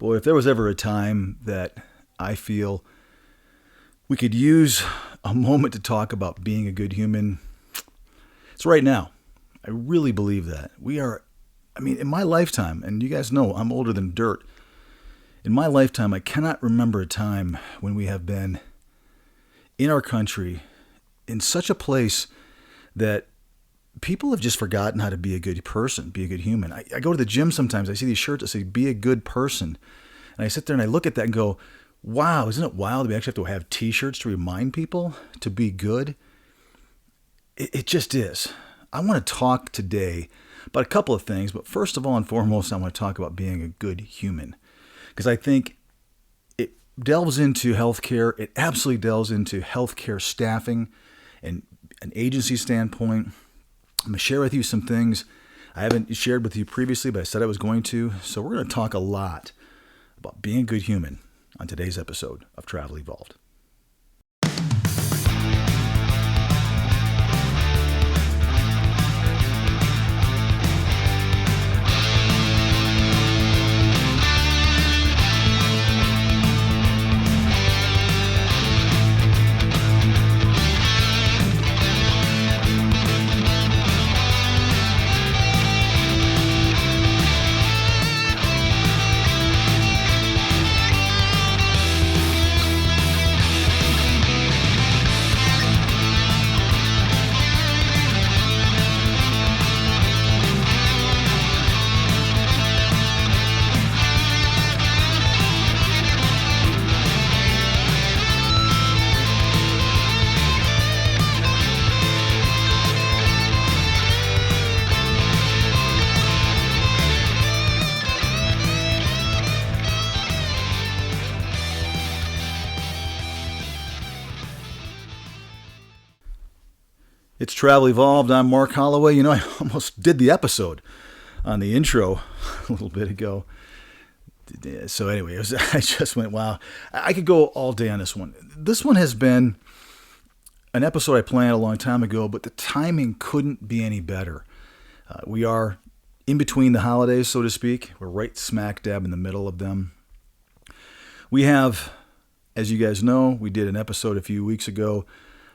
Boy, if there was ever a time that I feel we could use a moment to talk about being a good human, it's right now. I really believe that. In my lifetime, and you guys know I'm older than dirt, in my lifetime, I cannot remember a time when we have been in our country in such a place that people have just forgotten how to be a good person, be a good human. I go to the gym sometimes. I see these shirts that say, be a good person. And I sit there and I look at that and go, wow, isn't it wild we actually have to have T-shirts to remind people to be good? It just is. I want to talk today about a couple of things. But first of all and foremost, I want to talk about being a good human. Because I think it delves into healthcare. It absolutely delves into healthcare staffing and an agency standpoint. I'm going to share with you some things I haven't shared with you previously, but I said I was going to. So we're going to talk a lot about being a good human on today's episode of Travel Evolved. It's Travel Evolved. I'm Mark Holloway. You know, I almost did the episode on the intro a little bit ago. So anyway, I just went, wow. I could go all day on this one. This one has been an episode I planned a long time ago, but the timing couldn't be any better. We are in between the holidays, so to speak. We're right smack dab in the middle of them. We have, as you guys know, we did an episode a few weeks ago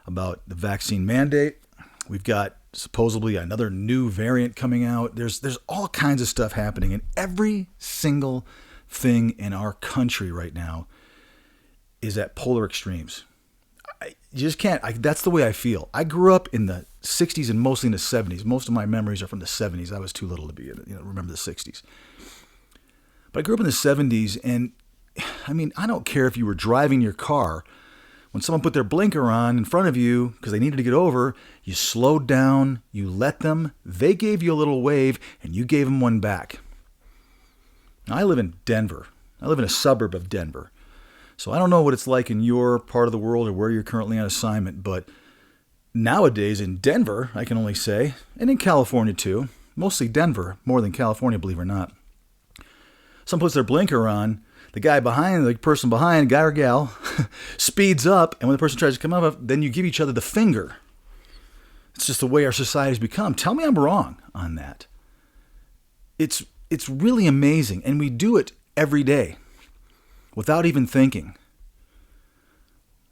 about the vaccine mandate. We've got supposedly another new variant coming out. There's all kinds of stuff happening, and every single thing in our country right now is at polar extremes. You just can't. That's the way I feel. I grew up in the 60s and mostly in the 70s. Most of my memories are from the 70s. I was too little to remember the 60s. But I grew up in the 70s, and I don't care if you were driving your car. When someone put their blinker on in front of you because they needed to get over, you slowed down, you let them, they gave you a little wave, and you gave them one back. Now, I live in Denver. I live in a suburb of Denver. So I don't know what it's like in your part of the world or where you're currently on assignment, but nowadays in Denver, I can only say, and in California too, mostly Denver, more than California, believe it or not. Someone puts their blinker on, the person behind, guy or gal, speeds up, and when the person tries to come up, then you give each other the finger. It's just the way our society's become. Tell me I'm wrong on that. It's really amazing, and we do it every day without even thinking.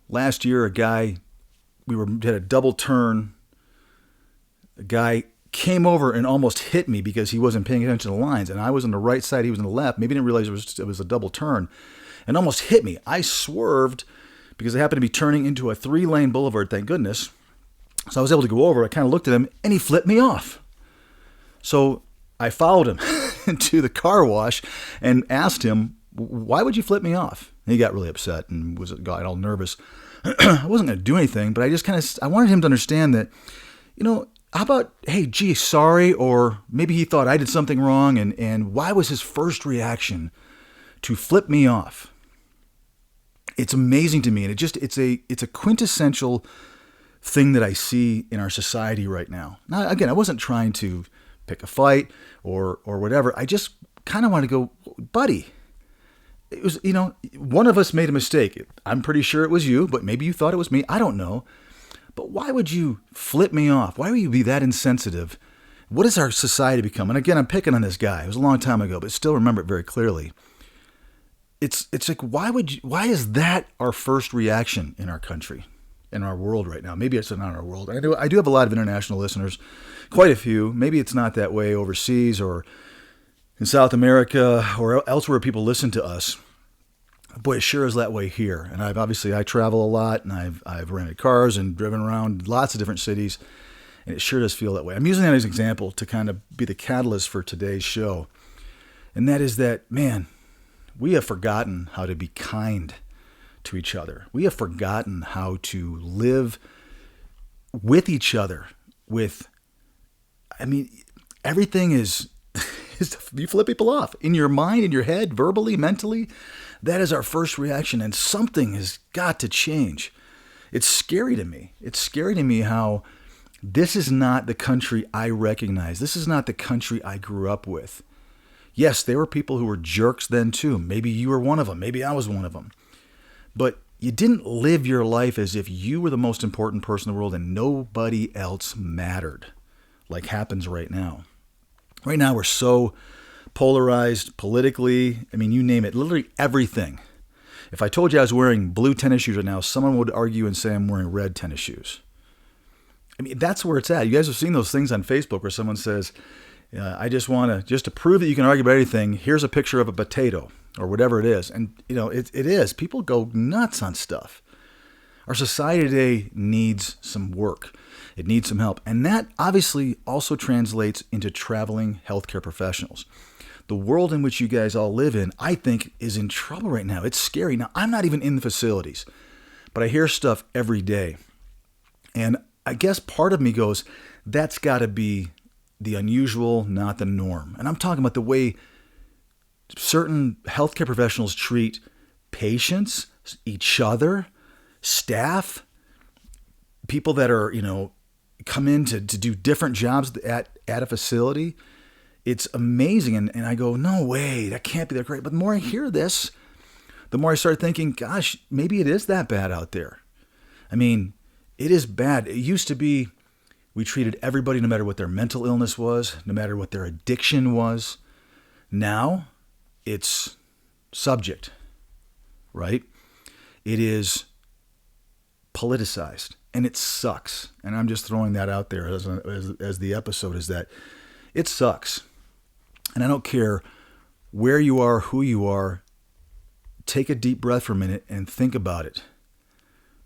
Last year, we had a double turn. A guy came over and almost hit me because he wasn't paying attention to the lines. And I was on the right side, he was on the left. Maybe he didn't realize it was a double turn. And almost hit me. I swerved because I happened to be turning into a 3-lane boulevard, thank goodness. So I was able to go over. I kind of looked at him, and he flipped me off. So I followed him into the car wash and asked him, why would you flip me off? And he got really upset and got all nervous. I wasn't going to do anything, but I wanted him to understand that, how about, hey, gee, sorry, or maybe he thought I did something wrong, and why was his first reaction to flip me off? It's amazing to me, and it's a quintessential thing that I see in our society right now. Now, again, I wasn't trying to pick a fight or whatever. I just kind of want to go, buddy. It was, one of us made a mistake. I'm pretty sure it was you, but maybe you thought it was me. I don't know. But why would you flip me off? Why would you be that insensitive? What has our society become? And again, I'm picking on this guy. It was a long time ago, but still remember it very clearly. it's like, why is that our first reaction in our country, in our world right now? Maybe it's not our world. I do have a lot of international listeners, quite a few. Maybe it's not that way overseas or in South America or elsewhere people listen to us. Boy, it sure is that way here. And I travel a lot, and I've rented cars and driven around lots of different cities, and it sure does feel that way. I'm using that as an example to kind of be the catalyst for today's show. And that is that, man, we have forgotten how to be kind to each other. We have forgotten how to live with each other everything is you flip people off in your mind, in your head, verbally, mentally. That is our first reaction, and something has got to change. It's scary to me. It's scary to me how this is not the country I recognize. This is not the country I grew up with. Yes, there were people who were jerks then too. Maybe you were one of them. Maybe I was one of them. But you didn't live your life as if you were the most important person in the world and nobody else mattered, like happens right now. Right now, we're so polarized politically. I mean, you name it, literally everything. If I told you I was wearing blue tennis shoes right now, someone would argue and say I'm wearing red tennis shoes. I mean, that's where it's at. You guys have seen those things on Facebook where someone says, I just want to prove that you can argue about anything, here's a picture of a potato or whatever it is. And, it is. People go nuts on stuff. Our society today needs some work. It needs some help. And that obviously also translates into traveling healthcare professionals. The world in which you guys all live in, I think, is in trouble right now. It's scary. Now, I'm not even in the facilities, but I hear stuff every day. And I guess part of me goes, that's got to be the unusual, not the norm. And I'm talking about the way certain healthcare professionals treat patients, each other, staff, people that are, come in to do different jobs at a facility. It's amazing. And I go, no way, that can't be that great. But the more I hear this, the more I start thinking, gosh, maybe it is that bad out there. I mean, it is bad. It used to be we treated everybody no matter what their mental illness was, no matter what their addiction was. Now it's subject, right? It is politicized, and it sucks. And I'm just throwing that out there as the episode is that it sucks. And I don't care where you are, who you are, take a deep breath for a minute and think about it.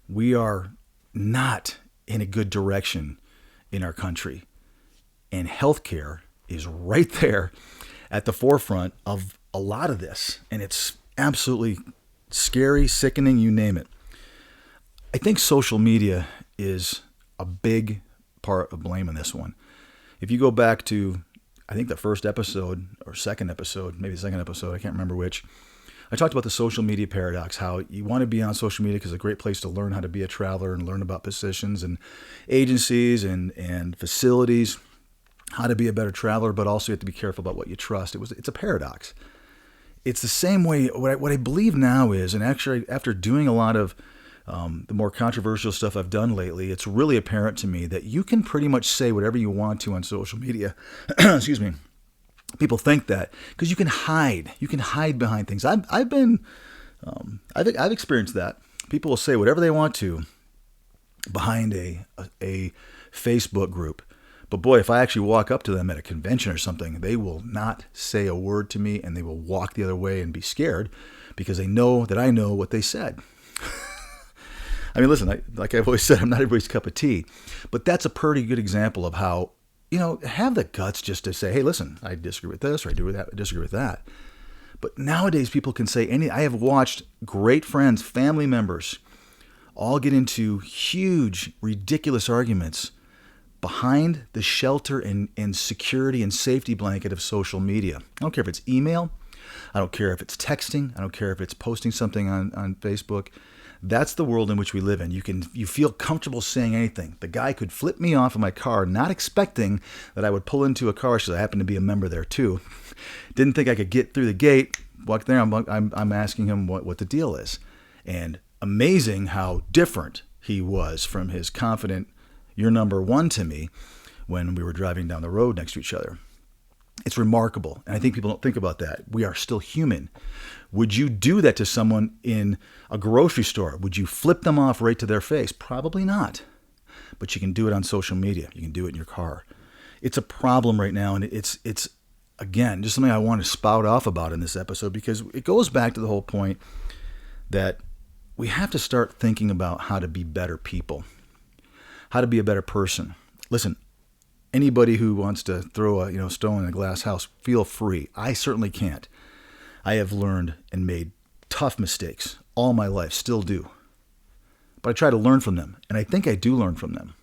We are not in a good direction in our country. And healthcare is right there at the forefront of a lot of this. And it's absolutely scary, sickening, you name it. I think social media is a big part of blame in this one. If you go back to, I think the first episode or second episode, maybe the second episode, I can't remember which, I talked about the social media paradox, how you want to be on social media because it's a great place to learn how to be a traveler and learn about positions and agencies and facilities, how to be a better traveler, but also you have to be careful about what you trust. It's a paradox. It's the same way, what I believe now is, and actually after doing a lot of the more controversial stuff I've done lately, it's really apparent to me that you can pretty much say whatever you want to on social media. Excuse me. People think that because you can hide. You can hide behind things. I've experienced that. People will say whatever they want to behind a Facebook group. But boy, if I actually walk up to them at a convention or something, they will not say a word to me, and they will walk the other way and be scared because they know that I know what they said. I mean, listen, like I've always said, I'm not everybody's cup of tea. But that's a pretty good example of how, have the guts just to say, hey, listen, I disagree with this or I disagree with that. But nowadays people can say anything. I have watched great friends, family members, all get into huge, ridiculous arguments behind the shelter and security and safety blanket of social media. I don't care if it's email. I don't care if it's texting. I don't care if it's posting something on Facebook. That's the world in which we live in. You feel comfortable saying anything. The guy could flip me off in my car, not expecting that I would pull into a car because I happen to be a member there too. Didn't think I could get through the gate. Walked there. I'm asking him what the deal is, and amazing how different he was from his confident, "You're number one" to me when we were driving down the road next to each other. It's remarkable. And I think people don't think about that. We are still human. Would you do that to someone in a grocery store? Would you flip them off right to their face? Probably not. But you can do it on social media. You can do it in your car. It's a problem right now, and it's again, just something I want to spout off about in this episode, because it goes back to the whole point that we have to start thinking about how to be better people, how to be a better person. Listen, anybody who wants to throw a stone in a glass house, feel free. I certainly can't. I have learned and made tough mistakes all my life, still do. But I try to learn from them, and I think I do learn from them.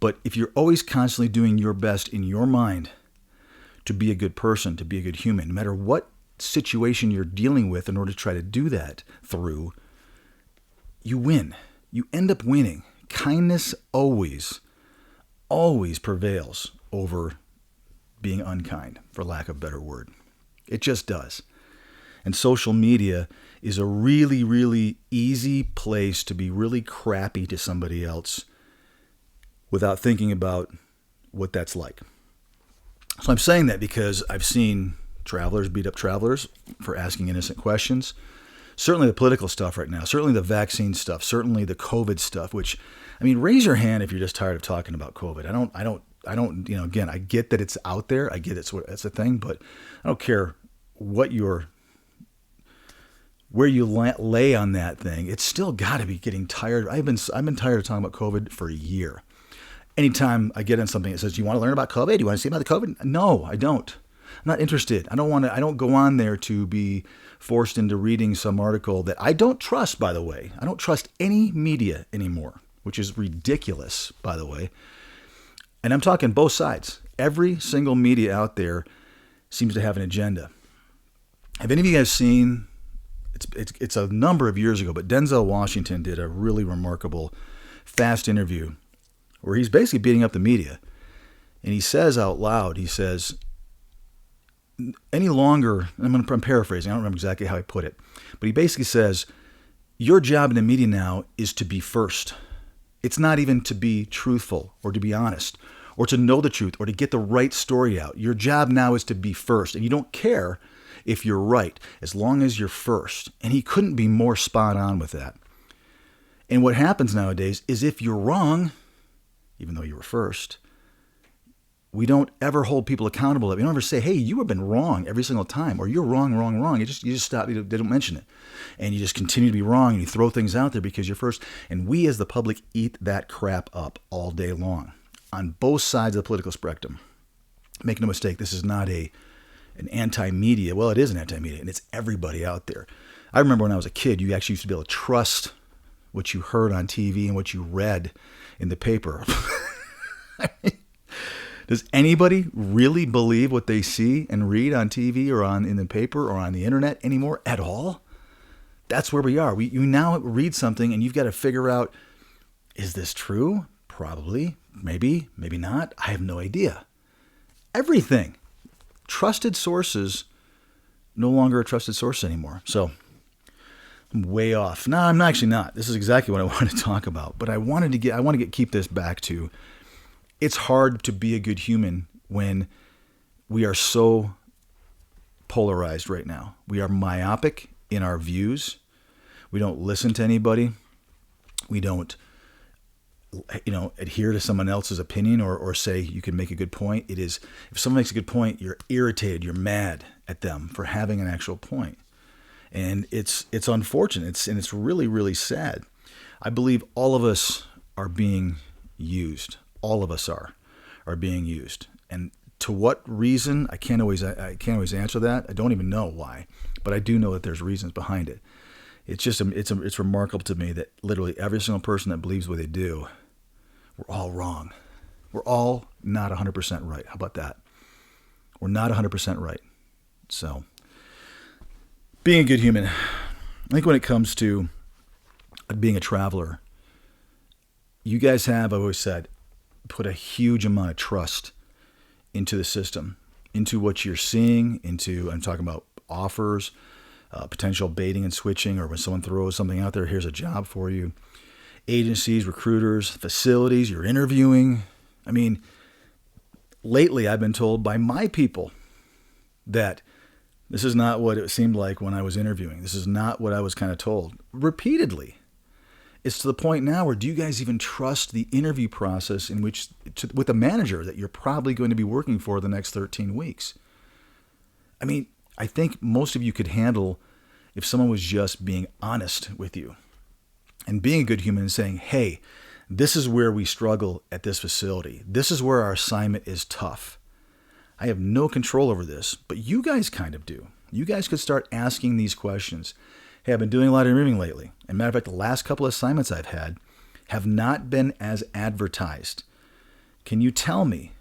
But if you're always constantly doing your best in your mind to be a good person, to be a good human, no matter what situation you're dealing with, in order to try to do that through, you win. You end up winning. Kindness always prevails over being unkind, for lack of a better word. It just does. And social media is a really, really easy place to be really crappy to somebody else without thinking about what that's like. So I'm saying that because I've seen travelers beat up travelers for asking innocent questions. Certainly the political stuff right now, certainly the vaccine stuff, certainly the COVID stuff, which, I mean, raise your hand if you're just tired of talking about COVID. I don't, again, I get that it's out there. I get it's a thing, but I don't care where you lay on that thing. It's still got to be getting tired. I've been tired of talking about COVID for a year. Anytime I get on something that says, "Do you want to learn about COVID? Do you want to see about the COVID?" No, I don't. I'm not interested. I don't go on there to be forced into reading some article that I don't trust, by the way. I don't trust any media anymore, which is ridiculous, by the way. And I'm talking both sides. Every single media out there seems to have an agenda. Have any of you guys seen, it's a number of years ago, but Denzel Washington did a really remarkable fast interview where he's basically beating up the media. And he says out loud, he says, any longer, I'm paraphrasing, I don't remember exactly how he put it, but he basically says, your job in the media now is to be first. It's not even to be truthful or to be honest or to know the truth or to get the right story out. Your job now is to be first, and you don't care if you're right, as long as you're first. And he couldn't be more spot on with that. And what happens nowadays is if you're wrong, even though you were first, we don't ever hold people accountable. We don't ever say, "Hey, you have been wrong every single time," or "You're wrong, wrong, wrong." You just stop. They don't mention it, and you just continue to be wrong, and you throw things out there because you're first. And we, as the public, eat that crap up all day long, on both sides of the political spectrum. Make no mistake, this is not an anti-media. Well, it is an anti-media, and it's everybody out there. I remember when I was a kid, you actually used to be able to trust what you heard on TV and what you read in the paper. I mean, does anybody really believe what they see and read on TV or in the paper or on the internet anymore at all? That's where we are. You now read something and you've got to figure out, is this true? Probably. Maybe. Maybe not. I have no idea. Everything. Trusted sources, no longer a trusted source anymore. So I'm way off. No, I'm actually not. This is exactly what I want to talk about. But I want to keep this back to, it's hard to be a good human when we are so polarized right now. We are myopic in our views. We don't listen to anybody. We don't, adhere to someone else's opinion or say you can make a good point. It is, if someone makes a good point, you're irritated, you're mad at them for having an actual point. And it's unfortunate. It's really, really sad. I believe all of us are being used. All of us are being used. And to what reason? I can't always answer that. I don't even know why, but I do know that there's reasons behind it. It's just it's remarkable to me that literally every single person that believes what they do, we're all wrong. We're all not 100% right. How about that? We're not 100% right. So, being a good human, I think when it comes to being a traveler, you guys have, I've always said, put a huge amount of trust into the system, into what you're seeing, I'm talking about offers, potential baiting and switching, or when someone throws something out there, here's a job for you. Agencies, recruiters, facilities, you're interviewing. I mean, lately I've been told by my people that this is not what it seemed like when I was interviewing. This is not what I was kind of told repeatedly. It's to the point now where do you guys even trust the interview process in which with a manager that you're probably going to be working for the next 13 weeks? I mean, I think most of you could handle if someone was just being honest with you and being a good human and saying, hey, this is where we struggle at this facility. This is where our assignment is tough. I have no control over this, but you guys kind of do. You guys could start asking these questions. Hey, I've been doing a lot of interviewing lately. As a matter of fact, the last couple of assignments I've had have not been as advertised. Can you tell me,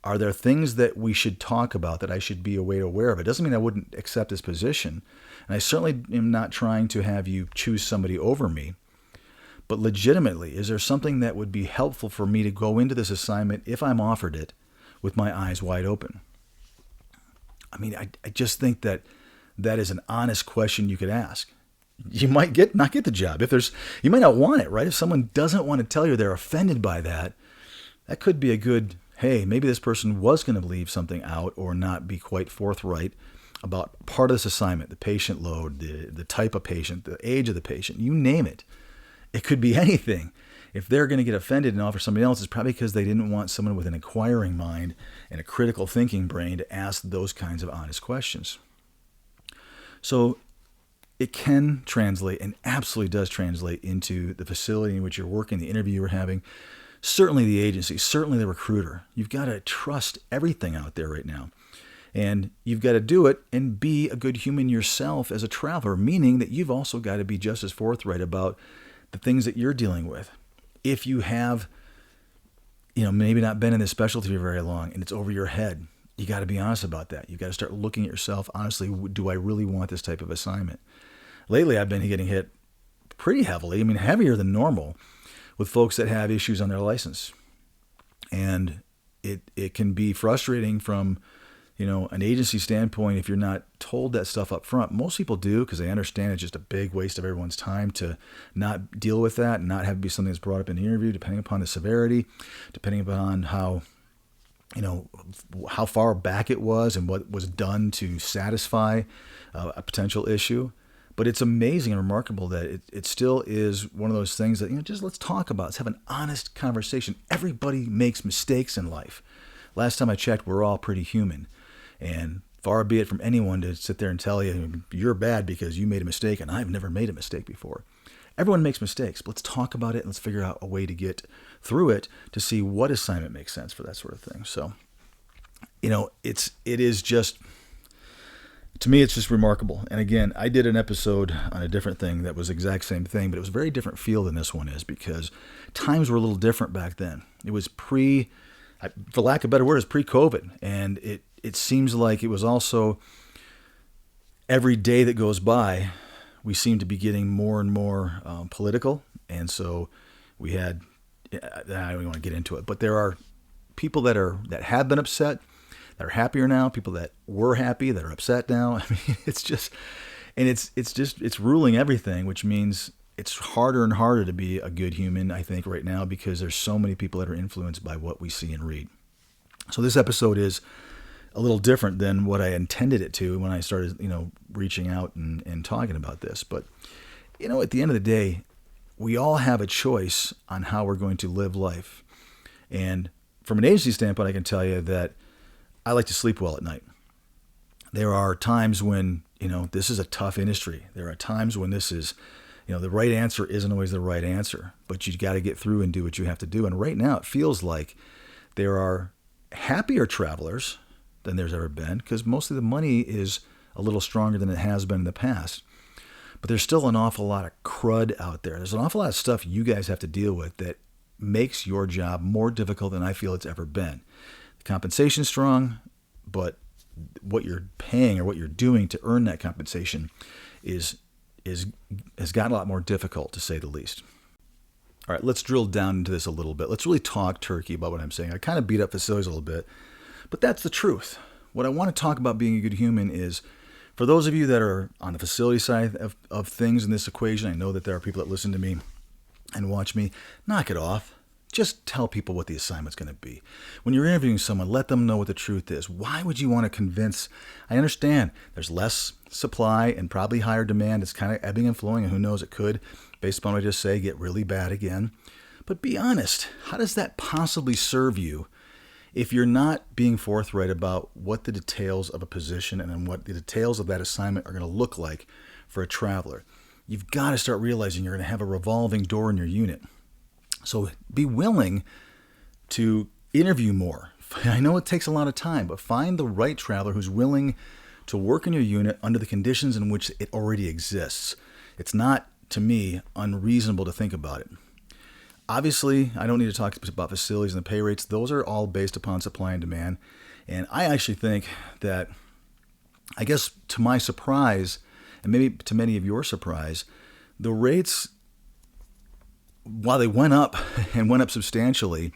are there things that we should talk about that I should be aware of? It doesn't mean I wouldn't accept this position. And I certainly am not trying to have you choose somebody over me. But legitimately, is there something that would be helpful for me to go into this assignment if I'm offered it with my eyes wide open? I mean, I just think that is an honest question you could ask. You might not get the job. You might not want it, right? If someone doesn't want to tell you they're offended by that, that could be a good, hey, maybe this person was going to leave something out or not be quite forthright about part of this assignment, the patient load, the type of patient, the age of the patient, you name it. It could be anything. If they're going to get offended and offer somebody else, it's probably because they didn't want someone with an inquiring mind and a critical thinking brain to ask those kinds of honest questions. So it can translate and absolutely does translate into the facility in which you're working, the interview you're having, certainly the agency, certainly the recruiter. You've got to trust everything out there right now. And you've got to do it and be a good human yourself as a traveler, meaning that you've also got to be just as forthright about the things that you're dealing with. If you have, maybe not been in this specialty for very long and it's over your head, you got to be honest about that. You've got to start looking at yourself honestly. Do I really want this type of assignment? Lately, I've been getting hit pretty heavily, heavier than normal, with folks that have issues on their license. And it can be frustrating from, an agency standpoint if you're not told that stuff up front. Most people do because they understand it's just a big waste of everyone's time to not deal with that and not have it be something that's brought up in the interview, depending upon the severity, depending upon how far back it was and what was done to satisfy a potential issue. But it's amazing and remarkable that it still is one of those things that, just let's talk about. Let's have an honest conversation. Everybody makes mistakes in life. Last time I checked, we're all pretty human. And far be it from anyone to sit there and tell you you're bad because you made a mistake and I've never made a mistake before. Everyone makes mistakes, but let's talk about it and let's figure out a way to get through it to see what assignment makes sense for that sort of thing. So, it is just, to me, it's just remarkable. And again, I did an episode on a different thing that was the exact same thing, but it was a very different feel than this one is because times were a little different back then. It was for lack of a better word, it was pre-COVID. And it seems like it was also every day that goes by, we seem to be getting more and more political. And so we had, I don't even want to get into it, but there are people that have been upset, that are happier now, people that were happy, that are upset now. It's ruling everything, which means it's harder and harder to be a good human, I think, right now, because there's so many people that are influenced by what we see and read. So this episode is a little different than what I intended it to when I started, reaching out and talking about this. But, at the end of the day, we all have a choice on how we're going to live life. And from an agency standpoint, I can tell you that I like to sleep well at night. There are times when, this is a tough industry. There are times when this is, the right answer isn't always the right answer, but you got to get through and do what you have to do. And right now it feels like there are happier travelers than there's ever been because mostly the money is a little stronger than it has been in the past. But there's still an awful lot of crud out there. There's an awful lot of stuff you guys have to deal with that makes your job more difficult than I feel it's ever been. The compensation's strong, but what you're paying or what you're doing to earn that compensation has gotten a lot more difficult, to say the least. All right, let's drill down into this a little bit. Let's really talk turkey about what I'm saying. I kind of beat up facilities a little bit, but that's the truth. What I want to talk about being a good human is, for those of you that are on the facility side of things in this equation, I know that there are people that listen to me and watch me, knock it off. just tell people what the assignment's going to be. When you're interviewing someone, let them know what the truth is. Why would you want to convince? I understand there's less supply and probably higher demand. It's kind of ebbing and flowing, and who knows, it could, based upon what I just say, get really bad again. But be honest. How does that possibly serve you if you're not being forthright about what the details of a position and then what the details of that assignment are going to look like for a traveler? You've got to start realizing you're going to have a revolving door in your unit. So be willing to interview more. I know it takes a lot of time, but find the right traveler who's willing to work in your unit under the conditions in which it already exists. It's not, to me, unreasonable to think about it. Obviously, I don't need to talk about facilities and the pay rates. Those are all based upon supply and demand. And I actually think that, I guess to my surprise, and maybe to many of your surprise, the rates, while they went up and went up substantially,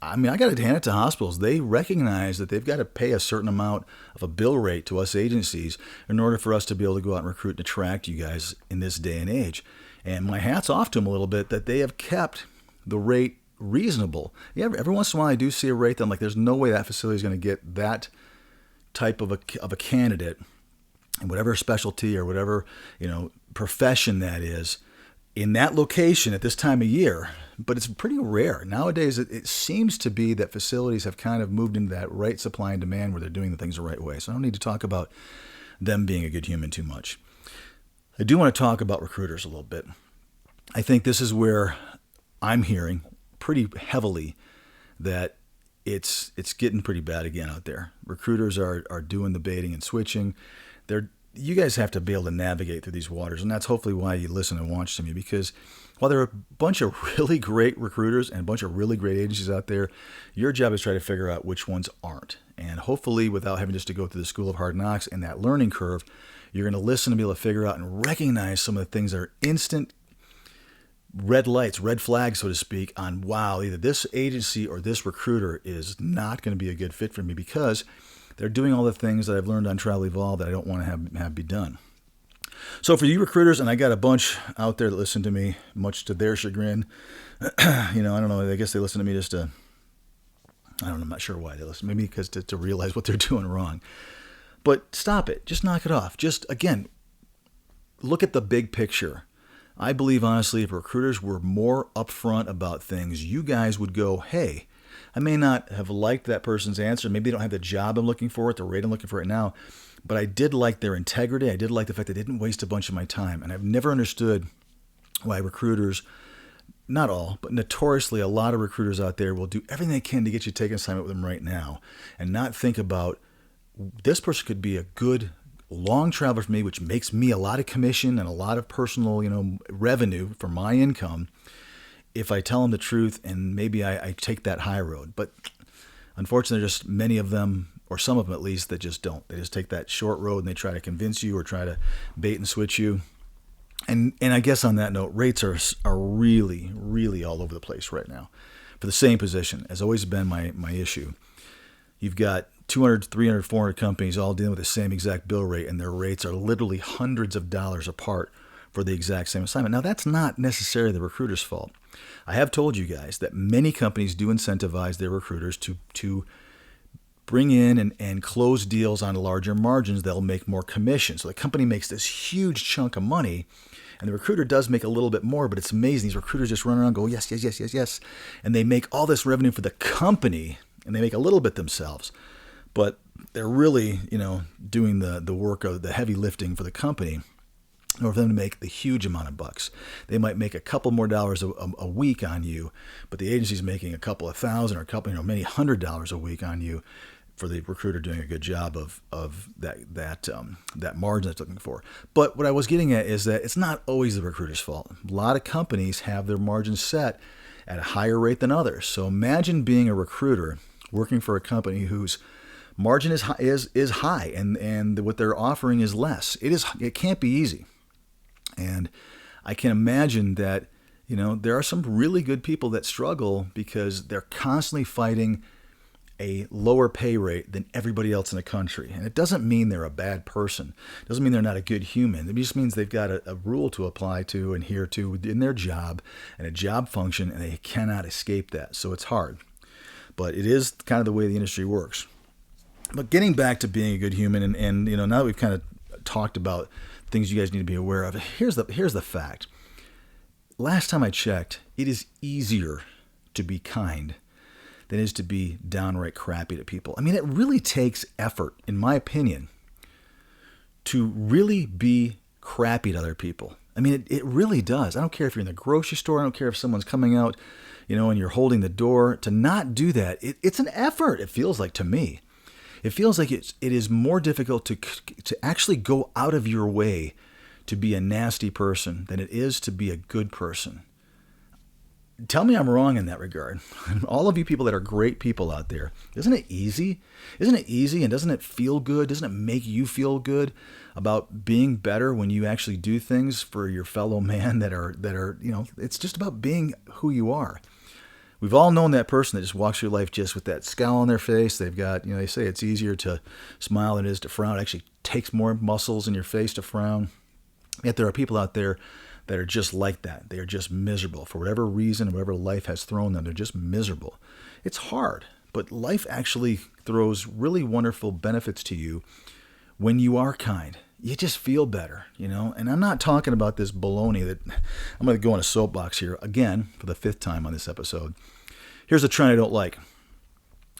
I mean, I got to hand it to hospitals. They recognize that they've got to pay a certain amount of a bill rate to us agencies in order for us to be able to go out and recruit and attract you guys in this day and age. And my hat's off to them a little bit that they have kept the rate reasonable. Yeah, every once in a while I do see a rate that I'm like, there's no way that facility is going to get that type of a candidate, and whatever specialty or whatever profession that is, in that location at this time of year. But it's pretty rare. Nowadays, it seems to be that facilities have kind of moved into that right supply and demand where they're doing the things the right way. So I don't need to talk about them being a good human too much. I do want to talk about recruiters a little bit. I think this is where I'm hearing pretty heavily that it's getting pretty bad again out there. Recruiters are doing the baiting and switching. You guys have to be able to navigate through these waters, and that's hopefully why you listen and watch to me, because while there are a bunch of really great recruiters and a bunch of really great agencies out there, your job is to try to figure out which ones aren't. And hopefully, without having just to go through the school of hard knocks and that learning curve, you're going to listen and be able to figure out and recognize some of the things that are instant red lights, red flags, so to speak, on, wow, either this agency or this recruiter is not going to be a good fit for me because they're doing all the things that I've learned on Travel Evolve that I don't want to have be done. So for you recruiters, and I got a bunch out there that listen to me, much to their chagrin, I don't know, I guess they listen to me just to, I don't know, I'm not sure why they listen, maybe because to realize what they're doing wrong. But stop it. Just knock it off. Just, again, look at the big picture. I believe, honestly, if recruiters were more upfront about things, you guys would go, hey, I may not have liked that person's answer. Maybe they don't have the job I'm looking for, at the rate I'm looking for right now, but I did like their integrity. I did like the fact they didn't waste a bunch of my time. And I've never understood why recruiters, not all, but notoriously a lot of recruiters out there will do everything they can to get you to take an assignment with them right now and not think about, this person could be a good long traveler for me, which makes me a lot of commission and a lot of personal, revenue for my income, if I tell them the truth and maybe I take that high road. But unfortunately, there's just many of them, or some of them at least, that just don't. They just take that short road and they try to convince you or try to bait and switch you. And I guess on that note, rates are really, really all over the place right now for the same position. Has always been my issue. You've got 200, 300, 400 companies all dealing with the same exact bill rate, and their rates are literally hundreds of dollars apart for the exact same assignment. Now, that's not necessarily the recruiter's fault. I have told you guys that many companies do incentivize their recruiters to bring in and close deals on larger margins. They'll make more commission. So the company makes this huge chunk of money, and the recruiter does make a little bit more, but it's amazing. These recruiters just run around and go, yes, yes, yes, yes, yes. And they make all this revenue for the company, and they make a little bit themselves. But they're really, doing the work of the heavy lifting for the company in order for them to make the huge amount of bucks. They might make a couple more dollars a week on you, but the agency's making a couple of thousand or a couple, many $100 a week on you for the recruiter doing a good job of that margin that's looking for. But what I was getting at is that it's not always the recruiter's fault. A lot of companies have their margins set at a higher rate than others. So imagine being a recruiter working for a company whose margin is high and what they're offering is less. It can't be easy. And I can imagine that, there are some really good people that struggle because they're constantly fighting a lower pay rate than everybody else in the country. And it doesn't mean they're a bad person. It doesn't mean they're not a good human. It just means they've got a rule to apply to and adhere to in their job and a job function, and they cannot escape that. So it's hard. But it is kind of the way the industry works. But getting back to being a good human, and now that we've kind of talked about things you guys need to be aware of, here's the fact. Last time I checked, it is easier to be kind than it is to be downright crappy to people. I mean, it really takes effort, in my opinion, to really be crappy to other people. I mean, it really does. I don't care if you're in the grocery store. I don't care if someone's coming out, and you're holding the door. To not do that, it's an effort, it feels like to me. It feels like it is more difficult to actually go out of your way to be a nasty person than it is to be a good person. Tell me I'm wrong in that regard. All of you people that are great people out there, isn't it easy? Isn't it easy, and doesn't it feel good? Doesn't it make you feel good about being better when you actually do things for your fellow man that are it's just about being who you are. We've all known that person that just walks through life just with that scowl on their face. They've got, they say it's easier to smile than it is to frown. It actually takes more muscles in your face to frown. Yet there are people out there that are just like that. They are just miserable. For whatever reason, whatever life has thrown them, they're just miserable. It's hard, but life actually throws really wonderful benefits to you when you are kind. You just feel better, And I'm not talking about this baloney that I'm going to go on a soapbox here again for the 5th time on this episode. Here's a trend I don't like.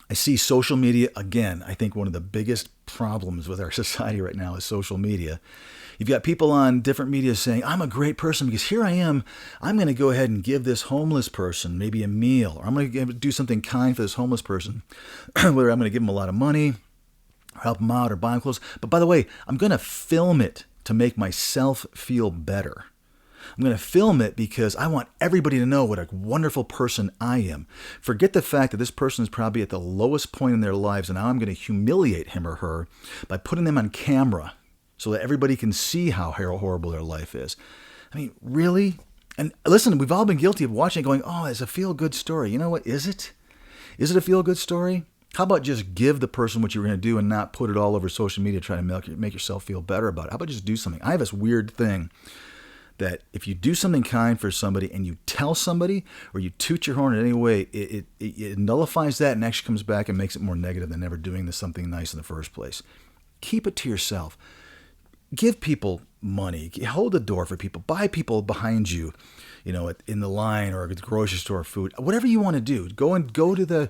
I see social media again. I think one of the biggest problems with our society right now is social media. You've got people on different media saying, I'm a great person because here I am. I'm going to go ahead and give this homeless person maybe a meal, or I'm going to do something kind for this homeless person, whether I'm going to give them a lot of money, or help them out, or buy them clothes. But by the way, I'm going to film it to make myself feel better. I'm going to film it because I want everybody to know what a wonderful person I am. Forget the fact that this person is probably at the lowest point in their lives, and now I'm going to humiliate him or her by putting them on camera so that everybody can see how horrible their life is. I mean, really? And listen, we've all been guilty of watching it going, oh, it's a feel-good story. You know what? Is it? Is it a feel-good story? How about just give the person what you're going to do and not put it all over social media trying to make yourself feel better about it? How about just do something? I have this weird thing that if you do something kind for somebody and you tell somebody or you toot your horn in any way, it nullifies that and actually comes back and makes it more negative than ever doing something nice in the first place. Keep it to yourself. Give people money. Hold the door for people. Buy people behind you, in the line or at the grocery store food. Whatever you want to do. Go to the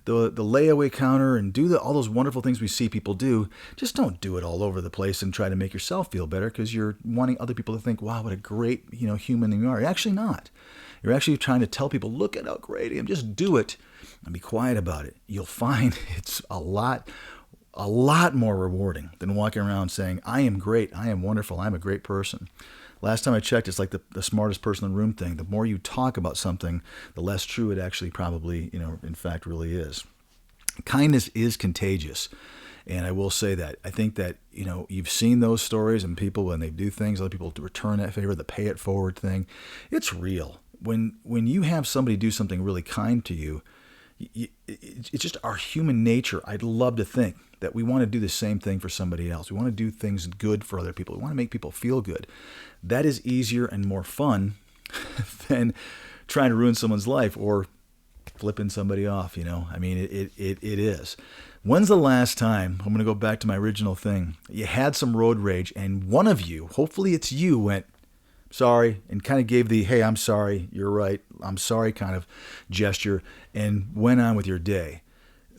layaway counter and do all those wonderful things we see people do. Just don't do it all over the place and try to make yourself feel better because you're wanting other people to think, wow, what a great human you are. You're actually not. You're actually trying to tell people, look at how great I am. Just do it and be quiet about it. You'll find it's a lot more rewarding than walking around saying, I am great, I am wonderful, I'm a great person. Last time I checked, it's like the smartest person in the room thing. The more you talk about something, the less true it actually probably, in fact, really is. Kindness is contagious. And I will say that. I think that, you've seen those stories and people, when they do things, other people return that favor, the pay it forward thing. It's real. When you have somebody do something really kind to you, it's just our human nature. I'd love to think that we want to do the same thing for somebody else. We want to do things good for other people. We want to make people feel good. That is easier and more fun than trying to ruin someone's life or flipping somebody off, I mean, it is. When's the last time, I'm going to go back to my original thing, you had some road rage and one of you, hopefully it's you, went, sorry, and kind of gave the, hey, I'm sorry, you're right, I'm sorry kind of gesture, and went on with your day.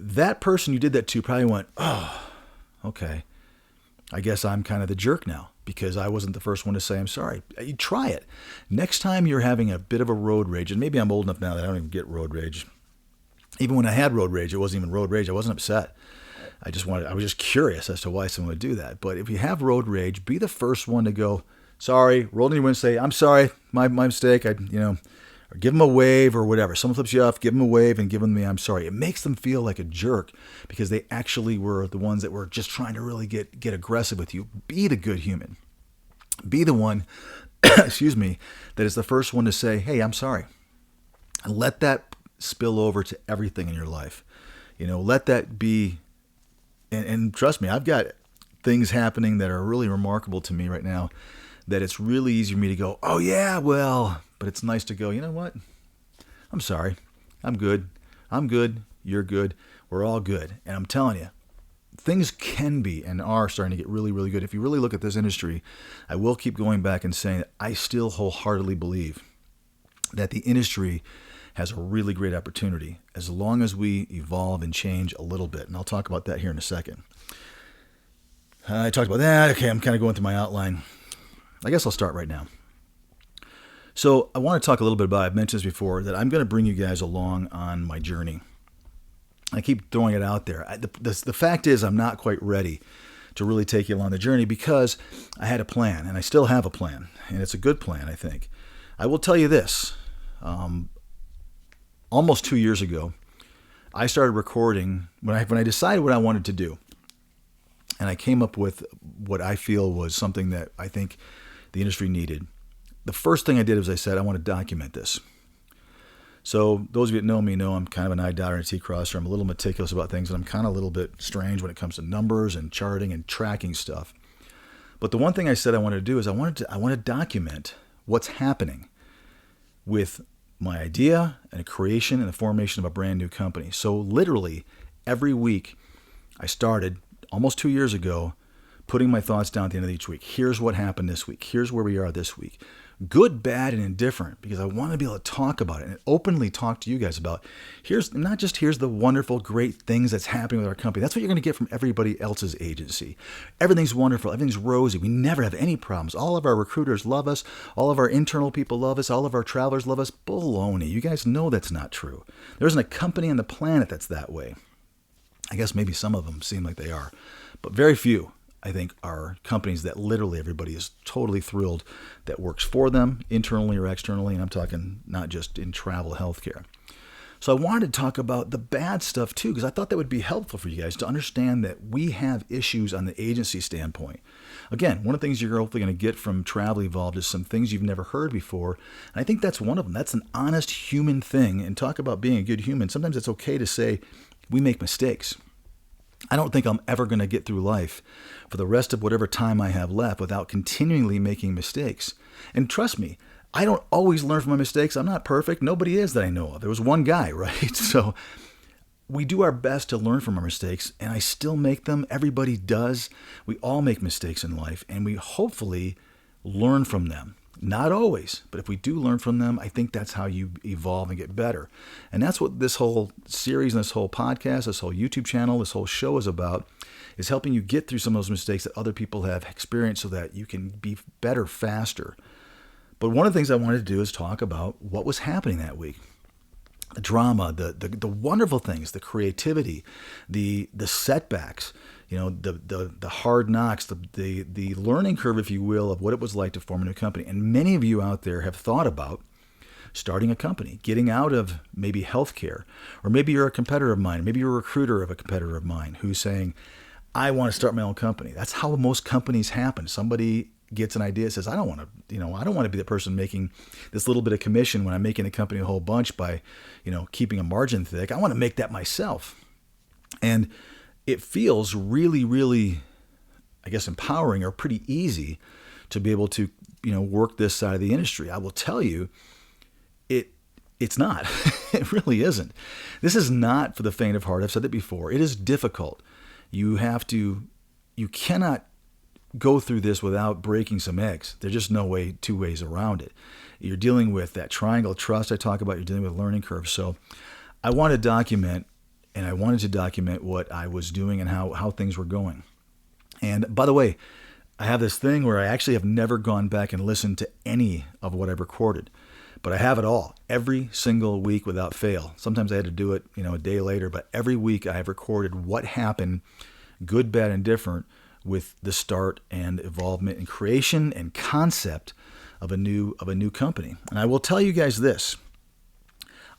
That person you did that to probably went, oh, okay, I guess I'm kind of the jerk now because I wasn't the first one to say I'm sorry. You try it. Next time you're having a bit of a road rage, and maybe I'm old enough now that I don't even get road rage. Even when I had road rage, it wasn't even road rage. I wasn't upset. I was just curious as to why someone would do that. But if you have road rage, be the first one to go, sorry, roll in your window and say, I'm sorry, my mistake, or give them a wave or whatever. Someone flips you off, give them a wave and give them the I'm sorry. It makes them feel like a jerk because they actually were the ones that were just trying to really get aggressive with you. Be the good human. Be the one, excuse me, that is the first one to say, hey, I'm sorry. And let that spill over to everything in your life. Let that be. And trust me, I've got things happening that are really remarkable to me right now that it's really easy for me to go, oh yeah, well, but it's nice to go, you know what? I'm sorry. I'm good. I'm good. You're good. We're all good. And I'm telling you, things can be and are starting to get really, really good. If you really look at this industry, I will keep going back and saying that I still wholeheartedly believe that the industry has a really great opportunity as long as we evolve and change a little bit. And I'll talk about that here in a second. I talked about that. Okay, I'm kind of going through my outline. I guess I'll start right now. So I want to talk a little bit about, I've mentioned this before, that I'm going to bring you guys along on my journey. I keep throwing it out there. The fact is I'm not quite ready to really take you along the journey because I had a plan, and I still have a plan, and it's a good plan, I think. I will tell you this. Almost 2 years ago, I started recording when I decided what I wanted to do. And I came up with what I feel was something that I think the industry needed. The first thing I did was I said, I want to document this. So those of you that know me know I'm kind of an I dotter and a T crosser. I'm a little meticulous about things, and I'm kind of a little bit strange when it comes to numbers and charting and tracking stuff. But the one thing I said I wanted to do is I want to document what's happening with my idea and a creation and the formation of a brand new company. So literally every week I started almost 2 years ago putting my thoughts down at the end of each week. Here's what happened this week. Here's where we are this week. Good, bad, and indifferent, because I want to be able to talk about it and openly talk to you guys about here's the wonderful, great things that's happening with our company. That's what you're going to get from everybody else's agency. Everything's wonderful. Everything's rosy. We never have any problems. All of our recruiters love us. All of our internal people love us. All of our travelers love us. Baloney. You guys know that's not true. There isn't a company on the planet that's that way. I guess maybe some of them seem like they are, but very few, I think, are companies that literally everybody is totally thrilled that works for them, internally or externally, and I'm talking not just in travel healthcare. So I wanted to talk about the bad stuff too, because I thought that would be helpful for you guys to understand that we have issues on the agency standpoint. Again, one of the things you're hopefully going to get from Travel Evolved is some things you've never heard before, and I think that's one of them. That's an honest human thing, and talk about being a good human. Sometimes it's okay to say, we make mistakes. I don't think I'm ever going to get through life for the rest of whatever time I have left without continually making mistakes. And trust me, I don't always learn from my mistakes. I'm not perfect. Nobody is that I know of. There was one guy, right? So we do our best to learn from our mistakes, and I still make them. Everybody does. We all make mistakes in life, and we hopefully learn from them. Not always, but if we do learn from them, I think that's how you evolve and get better. And that's what this whole series and this whole podcast, this whole YouTube channel, this whole show is about, is helping you get through some of those mistakes that other people have experienced so that you can be better faster. But one of the things I wanted to do is talk about what was happening that week. The drama, the wonderful things, the creativity, the setbacks, the hard knocks, the learning curve, if you will, of what it was like to form a new company. And many of you out there have thought about starting a company, getting out of maybe healthcare, or maybe you're a competitor of mine, maybe you're a recruiter of a competitor of mine who's saying, I want to start my own company. That's how most companies happen. Somebody gets an idea, says, I don't want to be the person making this little bit of commission when I'm making the company a whole bunch by, keeping a margin thick. I want to make that myself. And it feels really, really, I guess, empowering or pretty easy to be able to, work this side of the industry. I will tell you, it's not. It really isn't. This is not for the faint of heart. I've said that before. It is difficult. You cannot go through this without breaking some eggs. There's just no two ways around it. You're dealing with that triangle of trust I talk about. You're dealing with learning curves. So I want to document, and I wanted to document what I was doing and how things were going. And by the way, I have this thing where I actually have never gone back and listened to any of what I've recorded, but I have it all every single week without fail. Sometimes I had to do it, a day later, but every week I have recorded what happened, good, bad, and different, with the start and evolvement and creation and concept of a new company. And I will tell you guys this.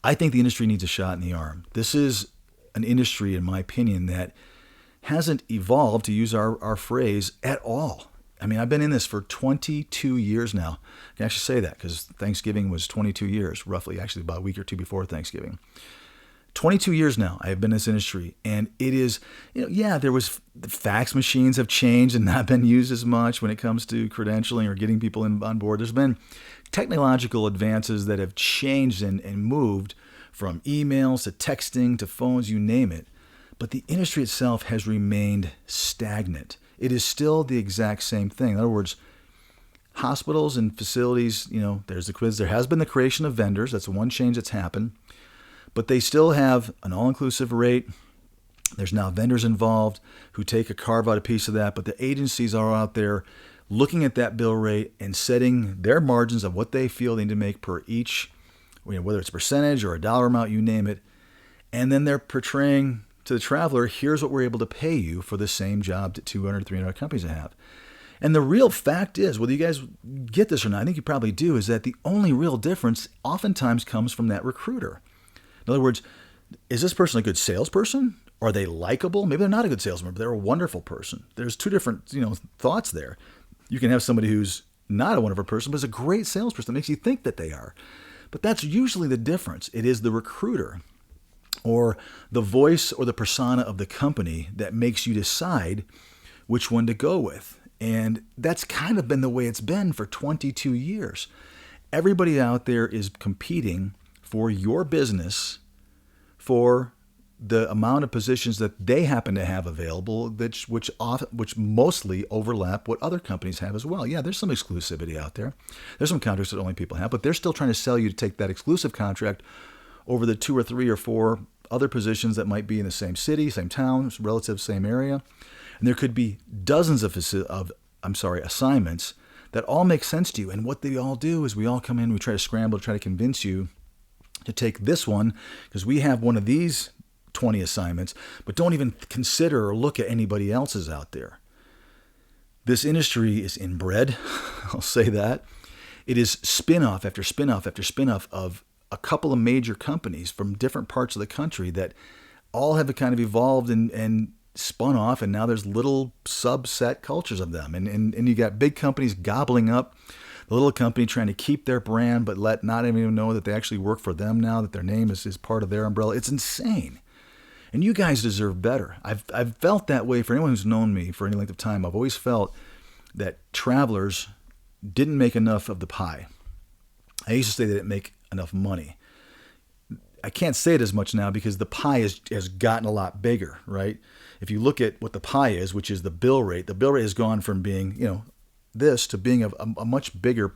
I think the industry needs a shot in the arm. This is an industry, in my opinion, that hasn't evolved, to use our phrase, at all. I mean, I've been in this for 22 years now. I can actually say that because Thanksgiving was 22 years, roughly, actually about a week or two before Thanksgiving. 22 years now I have been in this industry, and it is, there was, the fax machines have changed and not been used as much when it comes to credentialing or getting people on board. There's been technological advances that have changed and moved from emails to texting to phones, you name it. But the industry itself has remained stagnant. It is still the exact same thing. In other words, hospitals and facilities, there has been the creation of vendors. That's one change that's happened. But they still have an all-inclusive rate. There's now vendors involved who carve out a piece of that. But the agencies are out there looking at that bill rate and setting their margins of what they feel they need to make per each, whether it's a percentage or a dollar amount, you name it. And then they're portraying to the traveler, here's what we're able to pay you for the same job that 200, 300 companies have. And the real fact is, whether you guys get this or not, I think you probably do, is that the only real difference oftentimes comes from that recruiter. In other words, is this person a good salesperson? Are they likable? Maybe they're not a good salesman, but they're a wonderful person. There's two different, thoughts there. You can have somebody who's not a wonderful person, but is a great salesperson that makes you think that they are. But that's usually the difference. It is the recruiter or the voice or the persona of the company that makes you decide which one to go with. And that's kind of been the way it's been for 22 years. Everybody out there is competing for your business for the amount of positions that they happen to have available, which mostly overlap what other companies have as well. Yeah, there's some exclusivity out there. There's some contracts that only people have, but they're still trying to sell you to take that exclusive contract over the 2 or 3 or 4 other positions that might be in the same city, same town, relative same area. And there could be dozens of assignments that all make sense to you. And what they all do is we all come in, we try to scramble to try to convince you to take this one because we have one of these 20 assignments, but don't even consider or look at anybody else's out there. This industry is inbred, I'll say that. It is spin-off after spin-off after spin-off of a couple of major companies from different parts of the country that all have kind of evolved and spun off, and now there's little subset cultures of them. And you got big companies gobbling up the little company, trying to keep their brand, but let not even know that they actually work for them now, that their name is part of their umbrella. It's insane. And you guys deserve better. I've felt that way for anyone who's known me for any length of time. I've always felt that travelers didn't make enough of the pie. I used to say they didn't make enough money. I can't say it as much now because the pie has gotten a lot bigger, right? If you look at what the pie is, which is the bill rate has gone from being, this to being a much bigger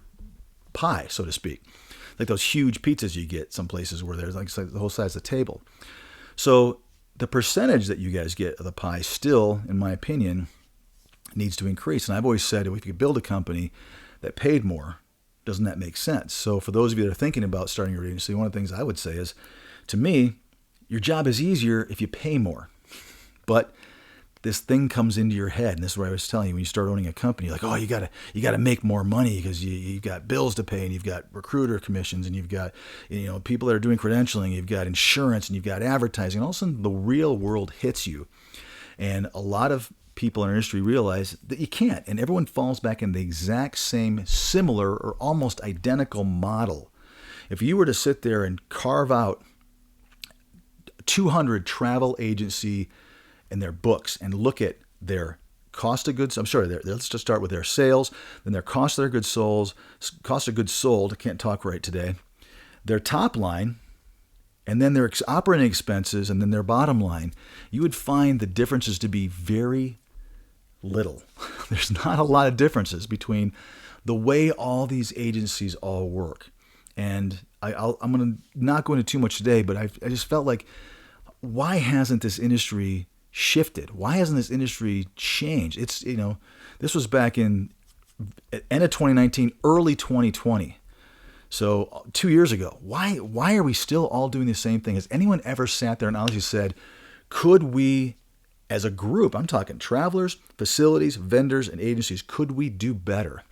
pie, so to speak. Like those huge pizzas you get some places where there's like the whole size of the table. So the percentage that you guys get of the pie still, in my opinion, needs to increase. And I've always said if we could build a company that paid more, doesn't that make sense? So for those of you that are thinking about starting your agency, one of the things I would say is, to me, your job is easier if you pay more. But this thing comes into your head, and this is what I was telling you, when you start owning a company, you're like, oh, you gotta make more money because you've got bills to pay, and you've got recruiter commissions, and you've got people that are doing credentialing, you've got insurance, and you've got advertising. And all of a sudden, the real world hits you, and a lot of people in our industry realize that you can't, and everyone falls back in the exact same, similar, or almost identical model. If you were to sit there and carve out 200 travel agency and their books and look at their cost of goods, let's just start with their sales, then their cost of their goods sold, I can't talk right today, their top line, and then their operating expenses, and then their bottom line, you would find the differences to be very little. There's not a lot of differences between the way all these agencies all work. And I'm going to not go into too much today, but I just felt like, why hasn't this industry shifted? Why hasn't this industry changed? It's, this was back in end of 2019, early 2020. So 2 years ago. Why are we still all doing the same thing? Has anyone ever sat there and honestly said, could we, as a group, I'm talking travelers, facilities, vendors, and agencies, could we do better?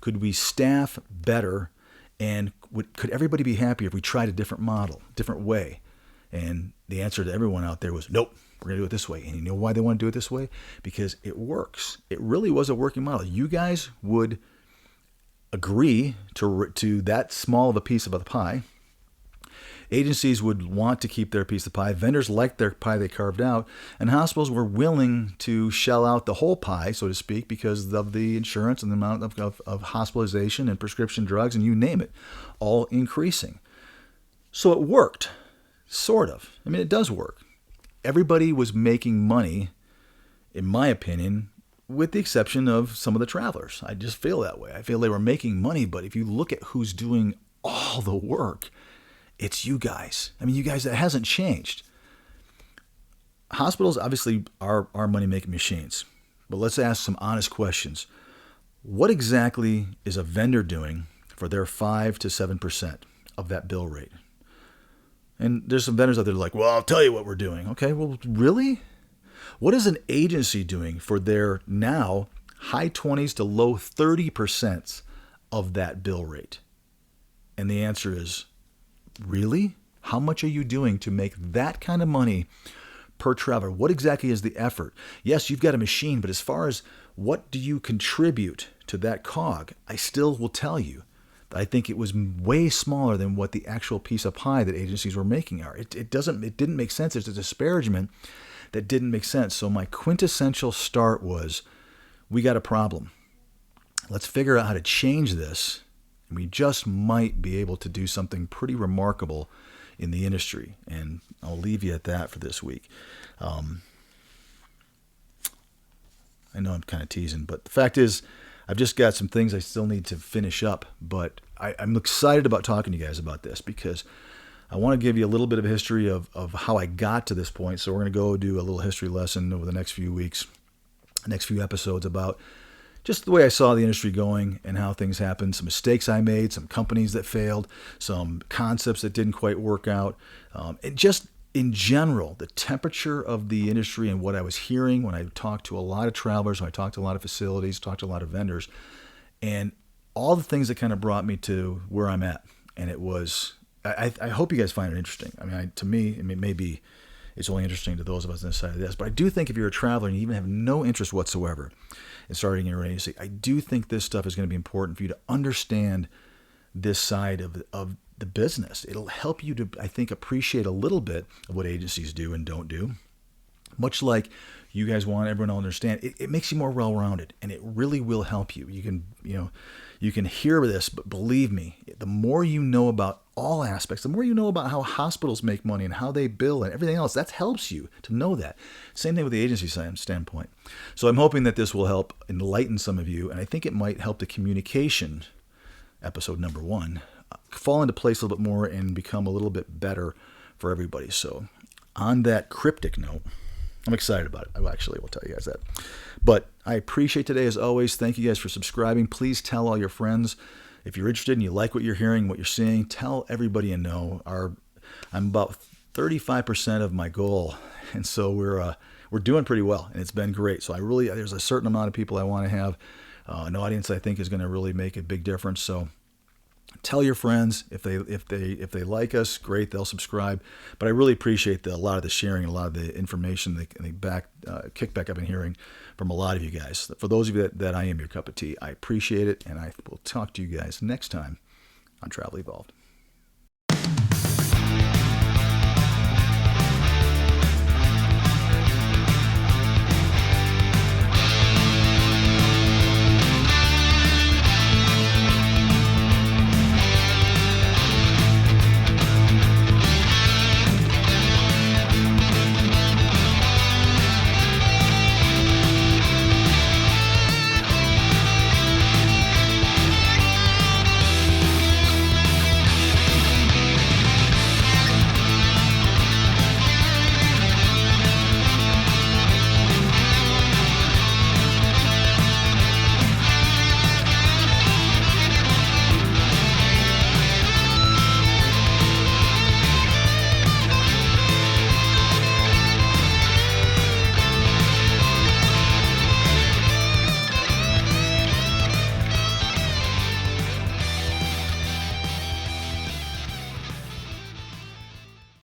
Could we staff better? And could everybody be happier if we tried a different model, different way? And the answer to everyone out there was, nope, we're going to do it this way. And you know why they want to do it this way? Because it works. It really was a working model. You guys would agree to that small of a piece of the pie Agencies would want to keep their piece of the pie. Vendors liked their pie they carved out, and hospitals were willing to shell out the whole pie, so to speak, because of the insurance and the amount of hospitalization and prescription drugs and you name it, all increasing. So it worked, sort of. I mean, it does work. Everybody was making money, in my opinion, with the exception of some of the travelers. I just feel that way. I feel they were making money, but if you look at who's doing all the work, it's you guys. I mean, you guys, that hasn't changed. Hospitals obviously are money-making machines, but let's ask some honest questions. What exactly is a vendor doing for their 5 to 7% of that bill rate? And there's some vendors out there like, well, I'll tell you what we're doing. Okay, well, really? What is an agency doing for their now high 20s to low 30% of that bill rate? And the answer is, really? How much are you doing to make that kind of money per traveler? What exactly is the effort? Yes, you've got a machine, but as far as what do you contribute to that cog, I still will tell you that I think it was way smaller than what the actual piece of pie that agencies were making are. It didn't make sense. It's a disparagement that didn't make sense. So my quintessential start was, we got a problem. Let's figure out how to change this. And we just might be able to do something pretty remarkable in the industry. And I'll leave you at that for this week. I know I'm kind of teasing, but the fact is, I've just got some things I still need to finish up. But I'm excited about talking to you guys about this because I want to give you a little bit of a history of how I got to this point. So we're going to go do a little history lesson over the next few weeks, next few episodes about just the way I saw the industry going and how things happened, some mistakes I made, some companies that failed, some concepts that didn't quite work out, and just in general, the temperature of the industry and what I was hearing when I talked to a lot of travelers, when I talked to a lot of facilities, talked to a lot of vendors, and all the things that kind of brought me to where I'm at. And it was, I hope you guys find it interesting. I mean, to me, maybe it's only interesting to those of us on this side of this, but I do think if you're a traveler and you even have no interest whatsoever in starting your agency, I do think this stuff is going to be important for you to understand this side of the business. It'll help you to, I think, appreciate a little bit of what agencies do and don't do. Much like you guys want everyone to understand, it makes you more well-rounded, and it really will help you. You can hear this, but believe me, the more you know about all aspects, the more you know about how hospitals make money and how they bill and everything else, that helps you to know that. Same thing with the agency standpoint. So I'm hoping that this will help enlighten some of you, and I think it might help the communication, episode number 1, fall into place a little bit more and become a little bit better for everybody. So on that cryptic note, I'm excited about it. I actually will tell you guys that. But I appreciate today as always. Thank you guys for subscribing. Please tell all your friends. If you're interested and you like what you're hearing, what you're seeing, tell everybody you know. I'm about 35% of my goal. And so we're doing pretty well, and it's been great. So there's a certain amount of people I want to have, an audience I think is going to really make a big difference. So tell your friends if they like us, great, they'll subscribe. But I really appreciate a lot of the sharing, a lot of the information, the kickback I've been hearing from a lot of you guys. For those of you that I am your cup of tea, I appreciate it, and I will talk to you guys next time on Travel Evolved.